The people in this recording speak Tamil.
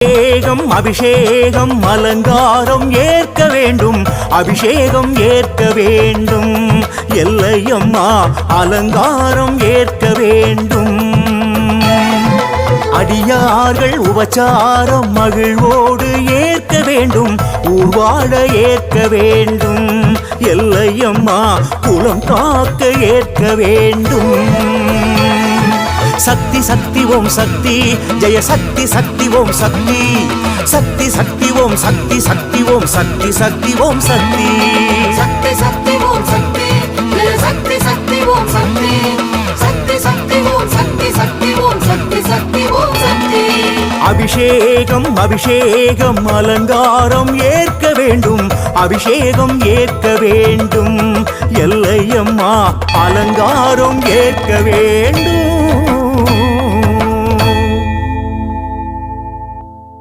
அபிஷேகம் அபிஷேகம் அலங்காரம் ஏற்க வேண்டும், அபிஷேகம் ஏற்க வேண்டும், எல்லையம்மா அலங்காரம் ஏற்க வேண்டும். அடியார்கள் உபச்சாரம் மகிழ்வோடு ஏற்க வேண்டும், ஊர்வாழ ஏற்க வேண்டும், எல்லையம்மா குலம் காக்க ஏற்க வேண்டும். சக்தி சக்தி ஓம் சக்தி, ஜெய சக்தி சக்தி ஓம் சக்தி, சக்தி சக்தி ஓம் சக்தி, சக்தி ஓம் சக்தி, சக்தி ஓம் சக்தி, சக்தி சக்தி ஓம் சக்தி, ஜெய சக்தி சக்தி ஓம் சக்தி, சக்தி சக்தி ஓம் சக்தி, சக்தி ஓம் சக்தி, சக்தி ஓம் சக்தி. அபிஷேகம் அபிஷேகம் அலங்காரம் ஏற்க வேண்டும், அபிஷேகம் ஏற்க வேண்டும், எல்லையம்மா அலங்காரம் ஏற்க வேண்டும்.